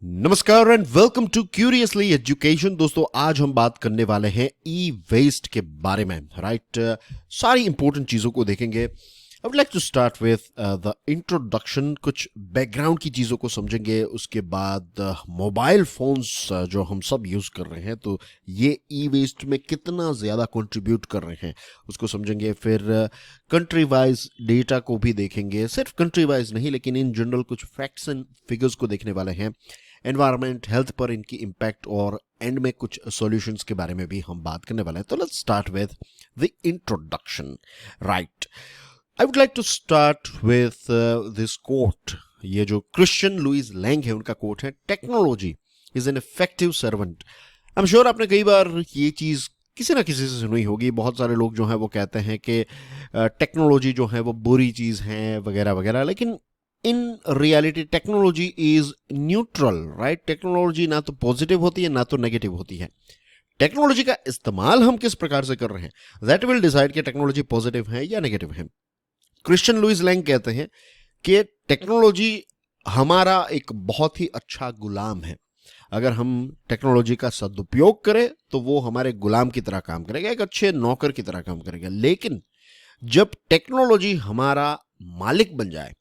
नमस्कार and welcome to Curiously Education. दोस्तों, आज हम बात करने वाले हैं ई वेस्ट के बारे में। राइट, सारी इंपॉर्टेंट चीजों को देखेंगे। I would like to start with the introduction. कुछ बैकग्राउंड की चीज़ों को समझेंगे, उसके बाद मोबाइल फोन्स जो हम सब यूज़ कर रहे हैं, तो ये ई वेस्ट में कितना ज़्यादा कंट्रीब्यूट कर रहे हैं उसको समझेंगे। फिर कंट्री वाइज डेटा को भी देखेंगे, सिर्फ कंट्री वाइज नहीं लेकिन इन जनरल कुछ फैक्ट्स एंड फिगर्स को देखने वाले हैं। एनवायरनमेंट, हेल्थ पर इनकी इम्पैक्ट और एंड में कुछ सॉल्यूशंस के बारे में भी हम बात करने वाले हैं। तो let's start with the introduction. Right, I would like to start with this quote. ये जो क्रिश्चियन लुइस लैंग है उनका कोट है, technology is an effective servant. I am sure आपने कई बार ये चीज़ किसी ना किसी से सुनी होगी। बहुत सारे लोग जो हैं वो कहते हैं कि टेक्नोलॉजी जो है वो बुरी चीज़ है वगैरह वगैरह, लेकिन in reality technology is neutral. Right, technology ना तो पॉजिटिव होती है ना तो नेगेटिव होती है। टेक्नोलॉजी का इस्तेमाल हम किस प्रकार से कर रहे हैं दैट विल डिसाइड कि टेक्नोलॉजी पॉजिटिव है या नेगेटिव है। क्रिश्चियन लुइस लैंग कहते हैं कि टेक्नोलॉजी हमारा एक बहुत ही अच्छा गुलाम है। अगर हम टेक्नोलॉजी का सदुपयोग करें तो वो हमारे गुलाम की तरह काम करेगा, एक अच्छे नौकर की तरह काम करेगा। लेकिन जब टेक्नोलॉजी हमारा मालिक बन जाए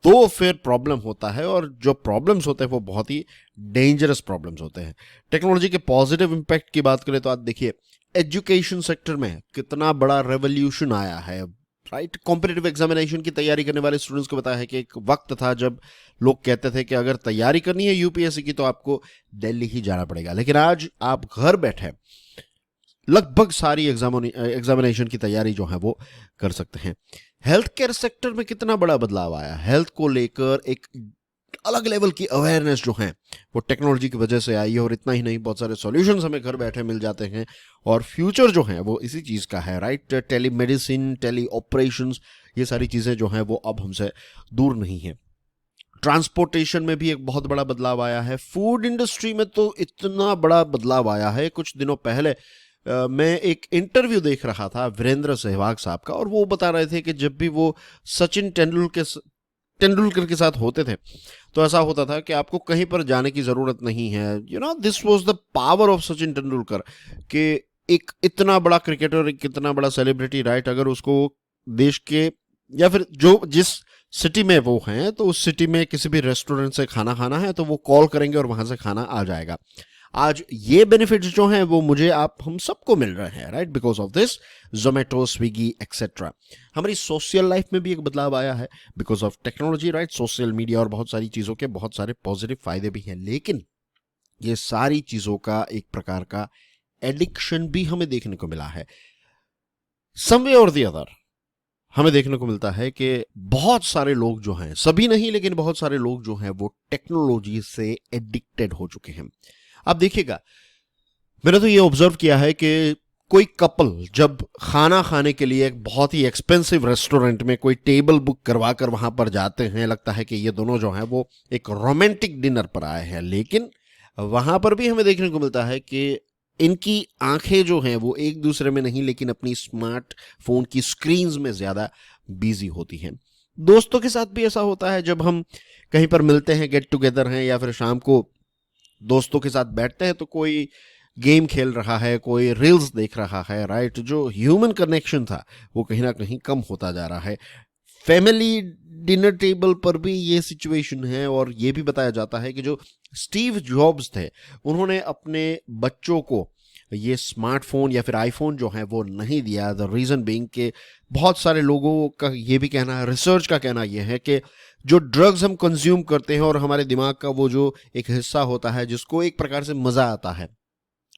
तो फिर प्रॉब्लम होता है, और जो प्रॉब्लम्स होते हैं वो बहुत ही डेंजरस प्रॉब्लम्स होते हैं। टेक्नोलॉजी के पॉजिटिव इम्पैक्ट की बात करें तो आज देखिए, एजुकेशन सेक्टर में कितना बड़ा रेवोल्यूशन आया है। राइट, कॉम्पिटिटिव एग्जामिनेशन की तैयारी करने वाले स्टूडेंट्स को पता है कि एक वक्त था जब लोग कहते थे कि अगर तैयारी करनी है यूपीएससी की तो आपको दिल्ली ही जाना पड़ेगा, लेकिन आज आप घर बैठे लगभग सारी एग्जामिनेशन की तैयारी जो है वो कर सकते हैं। हेल्थ केयर सेक्टर में कितना बड़ा बदलाव आया। हेल्थ को लेकर एक अलग लेवल की अवेयरनेस जो है वो टेक्नोलॉजी की वजह से आई है। और इतना ही नहीं, बहुत सारे सॉल्यूशंस हमें घर बैठे मिल जाते हैं, और फ्यूचर जो है वो इसी चीज़ का है। Right, telemedicine, teleoperations, ये सारी चीज़ें जो हैं वो अब हमसे दूर नहीं है। ट्रांसपोर्टेशन में भी एक बहुत बड़ा बदलाव आया है। फूड इंडस्ट्री में तो इतना बड़ा बदलाव आया है। कुछ दिनों पहले मैं एक इंटरव्यू देख रहा था वीरेंद्र सहवाग साहब का, और वो बता रहे थे कि जब भी वो सचिन तेंदुलकर के साथ होते थे तो ऐसा होता था कि आपको कहीं पर जाने की ज़रूरत नहीं है। This was the power of Sachin Tendulkar कि एक इतना बड़ा क्रिकेटर, एक इतना बड़ा सेलिब्रिटी, राइट, अगर उसको देश के या फिर जो जिस सिटी में वो हैं तो उस सिटी में किसी भी रेस्टोरेंट से खाना खाना है तो वो कॉल करेंगे और वहां से खाना आ जाएगा। आज ये बेनिफिट्स जो हैं वो मुझे आप हम सबको मिल रहे हैं, right, because of this Zomato, Swiggy etcetera. हमारी सोशल लाइफ में भी एक बदलाव आया है because of technology. Right, social media और बहुत सारी चीज़ों के बहुत सारे पॉजिटिव फायदे भी हैं, लेकिन ये सारी चीज़ों का एक प्रकार का एडिक्शन भी हमें देखने को मिला है। सम वे और द अदर हमें देखने को मिलता है कि बहुत सारे लोग जो हैं, सभी नहीं लेकिन बहुत सारे लोग जो हैं वो टेक्नोलॉजी से एडिक्टेड हो चुके हैं। आप देखिएगा, मैंने तो ये ऑब्जर्व किया है कि कोई कपल जब खाना खाने के लिए एक बहुत ही एक्सपेंसिव रेस्टोरेंट में कोई टेबल बुक करवा कर वहां पर जाते हैं, लगता है कि ये दोनों जो हैं वो एक रोमांटिक डिनर पर आए हैं, लेकिन वहां पर भी हमें देखने को मिलता है कि इनकी आंखें जो हैं वो एक दूसरे में नहीं लेकिन अपनी स्मार्टफोन की स्क्रीन्स में ज़्यादा बिजी होती हैं। दोस्तों के साथ भी ऐसा होता है, जब हम कहीं पर मिलते हैं, गेट टुगेदर हैं या फिर शाम को दोस्तों के साथ बैठते हैं तो कोई गेम खेल रहा है, कोई रील्स देख रहा है। राइट, जो ह्यूमन कनेक्शन था वो कहीं ना कहीं कम होता जा रहा है। फैमिली डिनर टेबल पर भी ये सिचुएशन है, और ये भी बताया जाता है कि जो स्टीव जॉब्स थे उन्होंने अपने बच्चों को ये स्मार्टफोन या फिर आईफोन जो है वो नहीं दिया। द रीज़न बीइंग के बहुत सारे लोगों का ये भी कहना है, रिसर्च का कहना यह है कि जो ड्रग्स हम कंज्यूम करते हैं और हमारे दिमाग का वो जो एक हिस्सा होता है जिसको एक प्रकार से मज़ा आता है,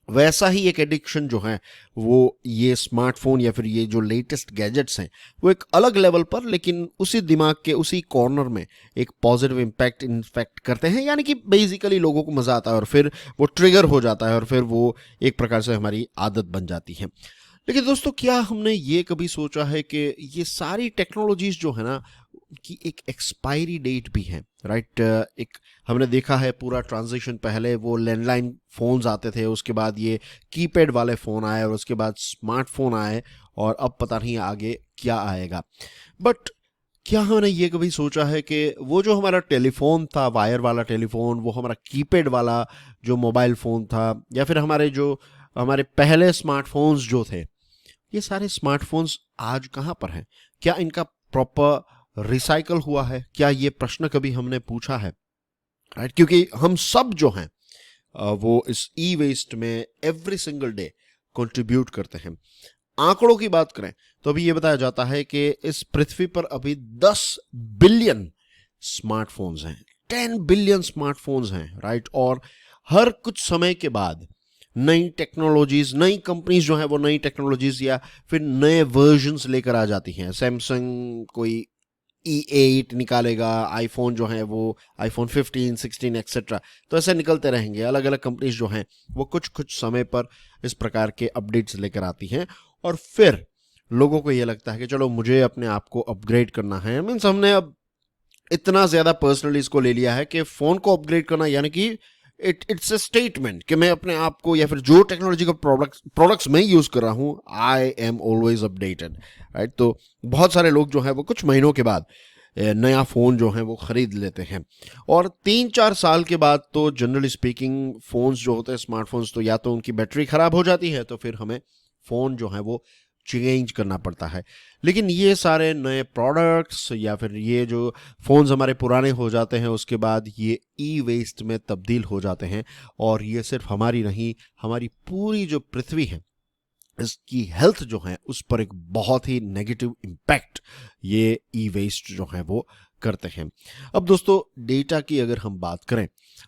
वैसा ही एक एडिक्शन जो है वो ये स्मार्टफोन या फिर ये जो लेटेस्ट गैजेट्स हैं वो एक अलग लेवल पर लेकिन उसी दिमाग के उसी कॉर्नर में एक पॉजिटिव इम्पैक्ट इन्फेक्ट करते हैं। यानी कि बेसिकली लोगों को मज़ा आता है और फिर वो ट्रिगर हो जाता है और फिर वो एक प्रकार से हमारी आदत बन जाती है। लेकिन दोस्तों, क्या हमने ये कभी सोचा है कि ये सारी टेक्नोलॉजीज जो है ना की एक एक्सपायरी डेट भी है। राइट, एक हमने देखा है पूरा ट्रांजिशन, पहले वो लैंडलाइन फ़ोन्स आते थे, उसके बाद ये कीपैड वाले फ़ोन आए और उसके बाद स्मार्टफोन आए, और अब पता नहीं आगे क्या आएगा। बट क्या हमने ये कभी सोचा है कि वो जो हमारा टेलीफोन था, वायर वाला टेलीफोन, वो हमारा कीपैड वाला जो मोबाइल फ़ोन था, या फिर हमारे पहले स्मार्टफोन्स जो थे, ये सारे स्मार्टफोन्स आज कहाँ पर हैं? क्या इनका प्रॉपर रिसाइकल हुआ है? क्या ये प्रश्न कभी हमने पूछा है? राइट, क्योंकि हम सब जो हैं वो इस ई वेस्ट में एवरी सिंगल डे कंट्रीब्यूट करते हैं। आंकड़ों की बात करें तो अभी ये बताया जाता है कि इस पृथ्वी पर अभी 10 बिलियन स्मार्टफोन्स हैं, 10 बिलियन स्मार्टफोन्स हैं, राइट। और हर कुछ समय के बाद नई टेक्नोलॉजीज, नई कंपनीज जो है वो नई टेक्नोलॉजीज या फिर नए वर्जन्स लेकर आ जाती हैं। सैमसंग कोई E8 निकालेगा, आईफोन जो है वो आईफोन 15, 16 एक्सेट्रा, तो ऐसे निकलते रहेंगे। अलग अलग कंपनीज जो हैं वो कुछ कुछ समय पर इस प्रकार के अपडेट्स लेकर आती हैं, और फिर लोगों को ये लगता है कि चलो मुझे अपने आप को अपग्रेड करना है। मीन्स हमने अब इतना ज्यादा पर्सनली इसको ले लिया है कि फोन को अपग्रेड करना यानी कि इट्स अ स्टेटमेंट कि मैं अपने आप को, या फिर जो टेक्नोलॉजी का प्रोडक्ट्स मैं यूज कर रहा हूं, I am always updated, right. तो बहुत सारे लोग जो है वो कुछ महीनों के बाद नया फोन जो है वो खरीद लेते हैं, और 3-4 साल के बाद तो जनरली स्पीकिंग फोन्स जो होते हैं, स्मार्टफोन्स, तो या तो उनकी बैटरी खराब हो जाती है, तो फिर हमें फोन जो है वो चेंज करना पड़ता है। लेकिन ये सारे नए प्रोडक्ट्स या फिर ये जो फोन्स हमारे पुराने हो जाते हैं, उसके बाद ये ई वेस्ट में तब्दील हो जाते हैं, और ये सिर्फ हमारी नहीं, हमारी पूरी जो पृथ्वी है, इसकी हेल्थ जो है उस पर एक बहुत ही नेगेटिव इम्पैक्ट ये ई वेस्ट जो है वो करते हैं। अब दोस्तों, डेटा की अगर हम बात करें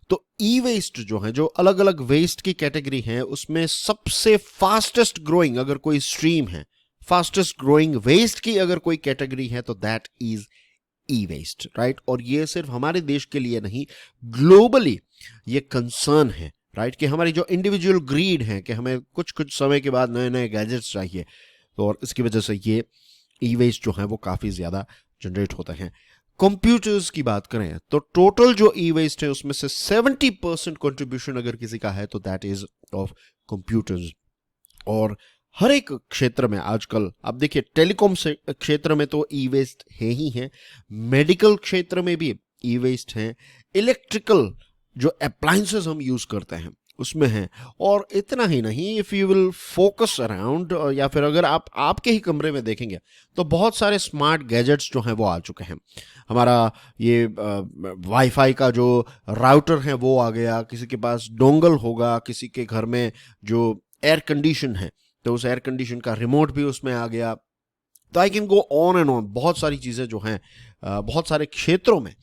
तो ई वेस्ट जो है, जो अलग अलग वेस्ट की कैटेगरी है, उसमें सबसे फास्टेस्ट ग्रोइंग अगर कोई स्ट्रीम है, फास्टेस्ट ग्रोइंग वेस्ट की अगर कोई कैटेगरी है, तो that is e waste, right. और ये सिर्फ हमारे देश के लिए नहीं, ग्लोबली ये कंसर्न है, राइट, कि हमारी जो इंडिविजुअल ग्रीड है कि हमें कुछ कुछ समय के बाद नए नए गैजेट्स चाहिए, तो और इसकी वजह से ये ई वेस्ट जो है वो काफी ज्यादा जनरेट होते हैं। कंप्यूटर्स की बात करें तो टोटल जो ई वेस्ट है उसमें से 70% कंट्रीब्यूशन अगर किसी का है तो दैट इज ऑफ कंप्यूटर्स। और हर एक क्षेत्र में आजकल आप देखिए, टेलीकॉम से क्षेत्र में तो ई वेस्ट है ही है, मेडिकल क्षेत्र में भी ई वेस्ट है, इलेक्ट्रिकल जो अप्लायंसेस हम यूज करते हैं उसमें है, और इतना ही नहीं, if you will focus around, या फिर अगर आप आपके ही कमरे में देखेंगे तो बहुत सारे स्मार्ट गैजेट्स जो हैं वो आ चुके हैं। हमारा ये वाईफाई का जो राउटर है वो आ गया, किसी के पास डोंगल होगा, किसी के घर में जो एयर कंडीशन है तो उस एयर कंडीशन का रिमोट भी उसमें आ गया। तो I can go on and on, बहुत सारी चीज़ें जो हैं बहुत सारे क्षेत्रों में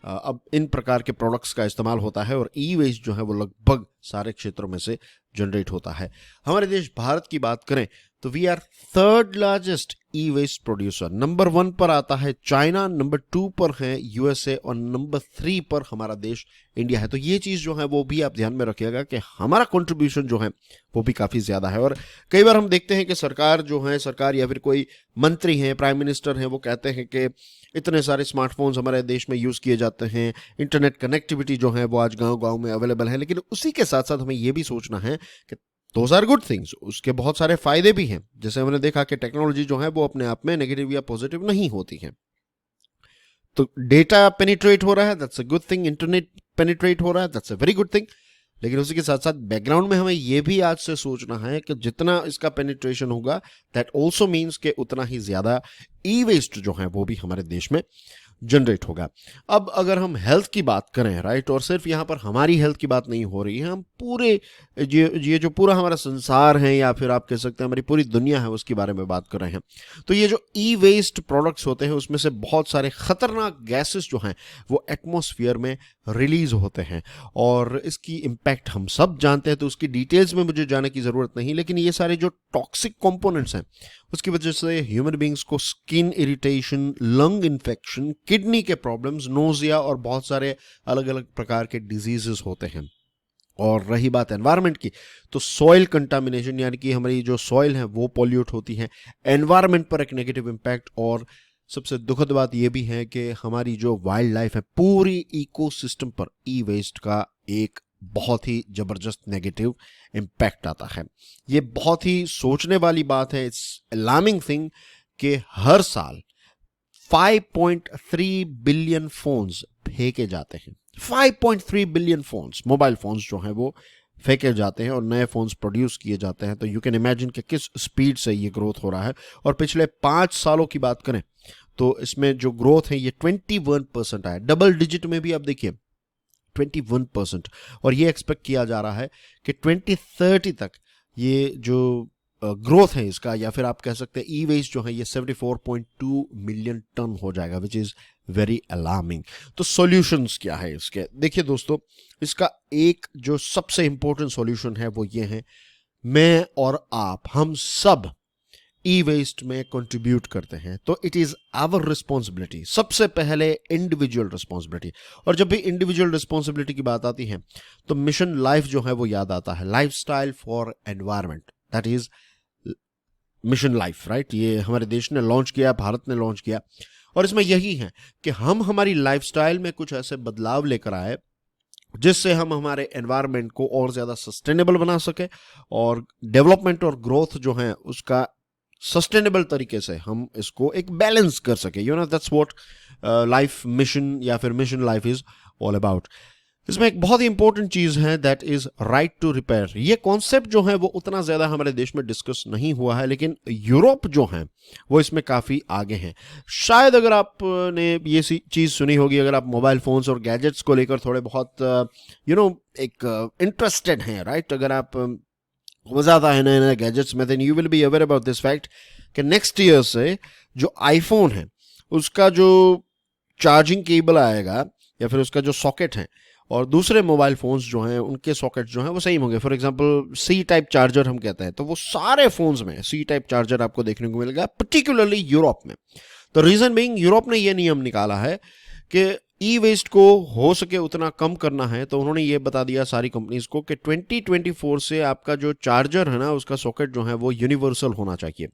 अब इन प्रकार के प्रोडक्ट्स का इस्तेमाल होता है, और ई वेस्ट जो है वो लगभग सारे क्षेत्रों में से जनरेट होता है। हमारे देश भारत की बात करें तो we are third largest e waste producer. Number 1 पर आता है चाइना, नंबर 2 पर है यूएसए, और नंबर 3 पर हमारा देश इंडिया है। तो ये चीज़ जो है वो भी आप ध्यान में रखिएगा कि हमारा कंट्रीब्यूशन जो है वो भी काफ़ी ज़्यादा है। और कई बार हम देखते हैं कि सरकार जो है, सरकार या फिर कोई मंत्री हैं, प्राइम मिनिस्टर हैं, वो कहते हैं कि इतने सारे स्मार्टफोन्स हमारे देश में यूज़ किए जाते हैं, इंटरनेट कनेक्टिविटी जो है वो आज गांव-गांव में अवेलेबल है, लेकिन उसी के साथ साथ हमें ये भी सोचना है कि दोज आर गुड थिंग्स, उसके बहुत सारे फायदे भी हैं। जैसे हमने देखा कि टेक्नोलॉजी जो है वो अपने आप में नेगेटिव या पॉजिटिव नहीं होती है। तो डेटा पेनिट्रेट हो रहा है, that's a good thing, internet penetrate हो रहा है, that's a very good thing. लेकिन उसी के साथ साथ बैकग्राउंड में हमें यह भी आज से सोचना है कि जितना इसका पेनिट्रेशन होगा, दैट ऑल्सो मीन्स कि उतना ही ज्यादा ई वेस्ट जो है वो भी हमारे देश में जनरेट होगा। अब अगर हम हेल्थ की बात करें, राइट, और सिर्फ यहाँ पर हमारी हेल्थ की बात नहीं हो रही है, हम पूरे ये जो पूरा हमारा संसार है, या फिर आप कह सकते हैं हमारी पूरी दुनिया है, उसके बारे में बात कर रहे हैं। तो ये जो ई वेस्ट प्रोडक्ट्स होते हैं उसमें से बहुत सारे खतरनाक गैसेस जो हैं वो एटमॉस्फेयर में रिलीज होते हैं, और इसकी इम्पैक्ट हम सब जानते हैं, तो उसकी डिटेल्स में मुझे जाने की ज़रूरत नहीं। लेकिन ये सारे जो टॉक्सिक कंपोनेंट्स हैं उसकी वजह से ह्यूमन बींग्स को skin irritation, lung infection, kidney के प्रॉब्लम्स, नोजिया और बहुत सारे अलग अलग प्रकार के डिजीजेस होते हैं। और रही बात एनवायरनमेंट की, तो सॉइल कंटामिनेशन, यानी कि हमारी जो सॉइल है वो पॉल्यूट होती है, एनवायरनमेंट पर एक नेगेटिव इम्पैक्ट। और सबसे दुखद बात यह भी है कि हमारी जो वाइल्ड लाइफ है, पूरी इकोसिस्टम पर ई वेस्ट का एक बहुत ही जबरदस्त नेगेटिव इम्पैक्ट आता है। ये बहुत ही सोचने वाली बात है, इट्स अलार्मिंग थिंग कि हर साल 5.3 बिलियन फोन्स फेंके जाते हैं। 5.3 बिलियन फोन्स, मोबाइल फोन्स जो हैं वो फेंके जाते हैं और नए फोन्स प्रोड्यूस किए जाते हैं। तो यू कैन इमेजिन कि किस स्पीड से ये ग्रोथ हो रहा है। और पिछले 5 सालों की बात करें तो इसमें जो ग्रोथ है ये 21% आया। डबल डिजिट में भी आप देखिए 21%। और ये एक्सपेक्ट किया जा रहा है कि 2030 तक ये जो ग्रोथ है इसका, या फिर आप कह सकते हैं ई वेस्ट जो है, ये 74.2 मिलियन टन हो जाएगा, विच इज वेरी अलार्मिंग। तो सॉल्यूशंस क्या है इसके? देखिए दोस्तों, इसका एक जो सबसे इंपॉर्टेंट सॉल्यूशन है वो ये है, मैं और आप, हम सब ई वेस्ट में कंट्रीब्यूट करते हैं। तो इट इज आवर रिस्पॉन्सिबिलिटी, सबसे पहले इंडिविजुअल रिस्पॉन्सिबिलिटी। और जब भी इंडिविजुअल रिस्पॉन्सिबिलिटी की बात आती है तो मिशन लाइफ जो है वो याद आता है, lifestyle for environment, that is mission life, right. ये हमारे देश ने लॉन्च किया, भारत ने लॉन्च किया, और इसमें यही है कि हम हमारी लाइफस्टाइल में कुछ ऐसे बदलाव लेकर आए जिससे हम हमारे एनवायरनमेंट को और ज्यादा सस्टेनेबल बना सके, और डेवलपमेंट और ग्रोथ जो है उसका सस्टेनेबल तरीके से हम इसको एक बैलेंस कर सके। You know, that's what life mission या फिर mission life is all about. इसमें एक बहुत ही इंपॉर्टेंट चीज है, that is right to repair. ये कॉन्सेप्ट जो है वो उतना ज्यादा हमारे देश में डिस्कस नहीं हुआ है, लेकिन यूरोप जो है वो इसमें काफी आगे हैं। शायद अगर आपने ये चीज सुनी होगी, अगर आप मोबाइल फोन्स और गैजेट्स को लेकर थोड़े बहुत एक इंटरेस्टेड हैं, राइट, अगर आप मजा आता है नए नए गैजेट्स में, then you will be aware about this fact कि नेक्स्ट ईयर से जो आईफोन है उसका जो चार्जिंग केबल आएगा या फिर उसका जो सॉकेट है, और दूसरे मोबाइल फोन्स जो हैं उनके सॉकेट जो हैं वो सेम होंगे। For example C type charger हम कहते हैं, तो वो सारे फोन्स में सी टाइप चार्जर आपको देखने को मिलेगा, पर्टिकुलरली यूरोप में। तो रीजन बीइंग, यूरोप ने ये नियम निकाला है कि ई वेस्ट को हो सके उतना कम करना है। तो उन्होंने ये बता दिया सारी कंपनीज को कि 2024 से आपका जो चार्जर है ना, उसका सॉकेट जो है वो यूनिवर्सल होना चाहिए।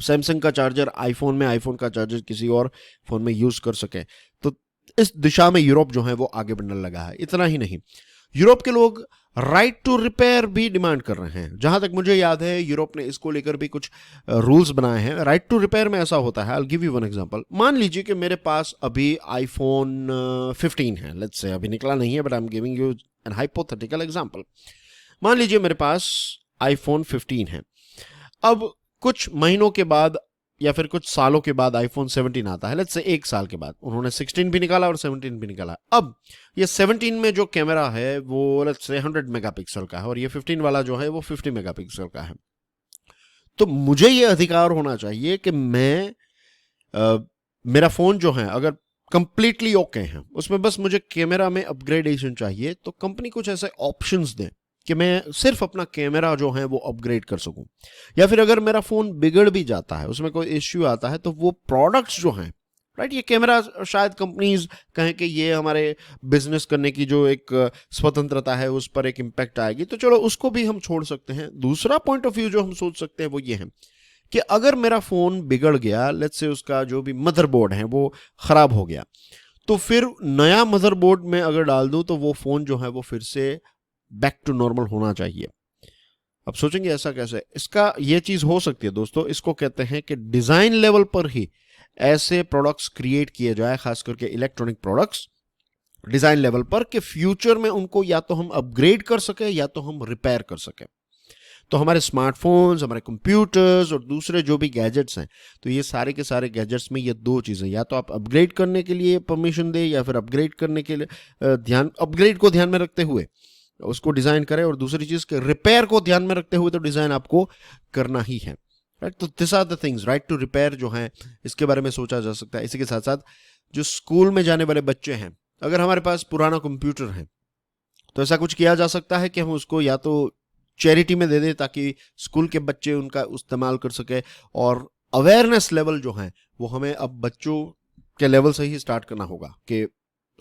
सैमसंग का चार्जर आईफोन में, आईफोन का चार्जर किसी और फोन में यूज कर सके। तो इस दिशा में यूरोप जो है वो आगे बढ़ने लगा है। इतना ही नहीं, यूरोप के लोग राइट टू रिपेयर भी डिमांड कर रहे हैं। जहां तक मुझे याद है यूरोप ने इसको लेकर भी कुछ रूल्स बनाए हैं। राइट टू रिपेयर में ऐसा होता है, I will give you one example. मान लीजिए कि मेरे पास अभी आईफोन 15 है, लेट्स से, अभी निकला नहीं है, but I am giving you an hypothetical example. मान लीजिए मेरे पास आईफोन 15 है। अब कुछ महीनों के बाद या फिर कुछ सालों के बाद आईफोन 17 आता है, लेट्स से 1 साल के बाद। उन्होंने 16 भी निकाला और 17 भी निकाला। अब ये 17 में जो कैमरा है वो लेट्स से 100 मेगापिक्सल का है, और ये 15 वाला जो है वो 50 मेगापिक्सल का है। तो मुझे ये अधिकार होना चाहिए कि मैं मेरा फोन जो है अगर कंप्लीटली ओके है, उसमें बस मुझे कैमरा में अपग्रेडेशन चाहिए, तो कंपनी कुछ ऐसे ऑप्शंस दें कि मैं सिर्फ अपना कैमरा जो है वो अपग्रेड कर सकूं। या फिर अगर मेरा फोन बिगड़ भी जाता है, उसमें कोई इश्यू आता है, तो वो प्रोडक्ट्स जो हैं, राइट, ये कैमरा शायद कंपनीज कहें कि ये हमारे बिजनेस करने की जो एक स्वतंत्रता है उस पर एक इम्पैक्ट आएगी, तो चलो उसको भी हम छोड़ सकते हैं। दूसरा पॉइंट ऑफ व्यू जो हम सोच सकते हैं वो ये है कि अगर मेरा फोन बिगड़ गया, लेट्स से उसका जो भी मदरबोर्ड है वो खराब हो गया, तो फिर नया मदरबोर्ड में अगर डाल दूं तो वो फोन जो है वो फिर से बैक टू नॉर्मल होना चाहिए। अब सोचेंगे ऐसा कैसे? इसका ये चीज हो सकती है दोस्तों, इसको कहते हैं कि डिजाइन लेवल पर ही ऐसे प्रोडक्ट्स क्रिएट किए जाए, खास करके इलेक्ट्रॉनिक प्रोडक्ट्स डिजाइन लेवल पर, कि फ्यूचर में उनको या तो हम अपग्रेड कर सके या तो हम रिपेयर कर सके। तो हमारे स्मार्टफोन्स, हमारे कंप्यूटर्स और दूसरे जो भी गैजेट्स हैं, तो ये सारे के सारे गैजेट्स में ये दो चीजें, या तो आप अपग्रेड करने के लिए परमिशन दे या फिर अपग्रेड करने के लिए अपग्रेड को ध्यान में रखते हुए उसको डिजाइन करें, और दूसरी चीज के रिपेयर को ध्यान में रखते हुए तो डिजाइन आपको करना ही है, राइट। तो this are the things, right to repair जो है इसके बारे में सोचा जा सकता है। इसी के साथ साथ जो स्कूल में जाने वाले बच्चे हैं, अगर हमारे पास पुराना कंप्यूटर है तो ऐसा कुछ किया जा सकता है कि हम उसको या तो चैरिटी में दे दें ताकि स्कूल के बच्चे उनका इस्तेमाल कर सके। और अवेयरनेस लेवल जो है वो हमें अब बच्चों के लेवल से ही स्टार्ट करना होगा कि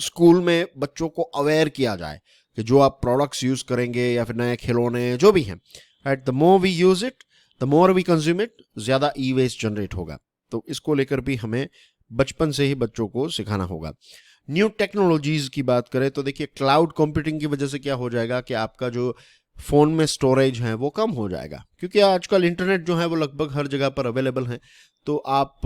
स्कूल में बच्चों को अवेयर किया जाए कि जो आप प्रोडक्ट्स यूज करेंगे या फिर नए खिलौने जो भी हैं, right, the more we use it, the more we consume it, ज्यादा ई वेस्ट जनरेट होगा। तो इसको लेकर भी हमें बचपन से ही बच्चों को सिखाना होगा। न्यू टेक्नोलॉजीज की बात करें तो देखिए, क्लाउड कंप्यूटिंग की वजह से क्या हो जाएगा कि आपका जो फ़ोन में स्टोरेज है वो कम हो जाएगा, क्योंकि आजकल इंटरनेट जो है वो लगभग हर जगह पर अवेलेबल है। तो आप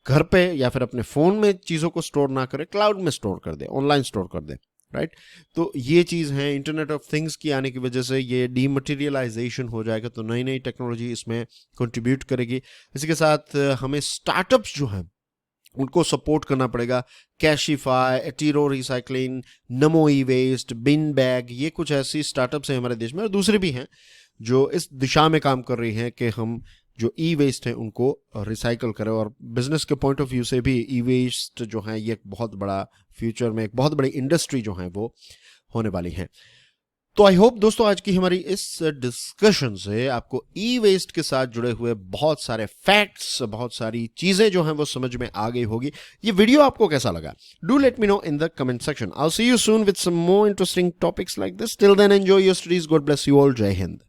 घर पे या फिर अपने फ़ोन में चीज़ों को स्टोर ना करें, क्लाउड में स्टोर कर दें, ऑनलाइन स्टोर कर दें, राइट। तो ये चीज़ है, इंटरनेट ऑफ थिंग्स की आने की वजह से ये डीमटेरियलाइजेशन हो जाएगा, तो नई नई टेक्नोलॉजी इसमें कंट्रीब्यूट करेगी। इसी के साथ हमें स्टार्टअप्स जो हैं उनको सपोर्ट करना पड़ेगा। कैशिफाई, एटीरो रिसाइकलिंग, नमो ई वेस्ट, बिन बैग, ये कुछ ऐसी स्टार्टअप्स हैं हमारे देश में, और दूसरे भी हैं जो इस दिशा में काम कर रही हैं कि हम जो ई वेस्ट है उनको रिसाइकल करें। और बिजनेस के पॉइंट ऑफ व्यू से भी ई वेस्ट जो है ये एक बहुत बड़ा फ्यूचर में एक बहुत बड़ी इंडस्ट्री जो है वो होने वाली है। तो आई होप दोस्तों आज की हमारी इस डिस्कशन से आपको ई वेस्ट के साथ जुड़े हुए बहुत सारे फैक्ट्स, बहुत सारी चीजें जो हैं वो समझ में आ गई होगी। ये वीडियो आपको कैसा लगा? Do let me know in the comment section. I will see you soon with some more interesting topics like this. Till then enjoy your studies. God bless you all. जय हिंद।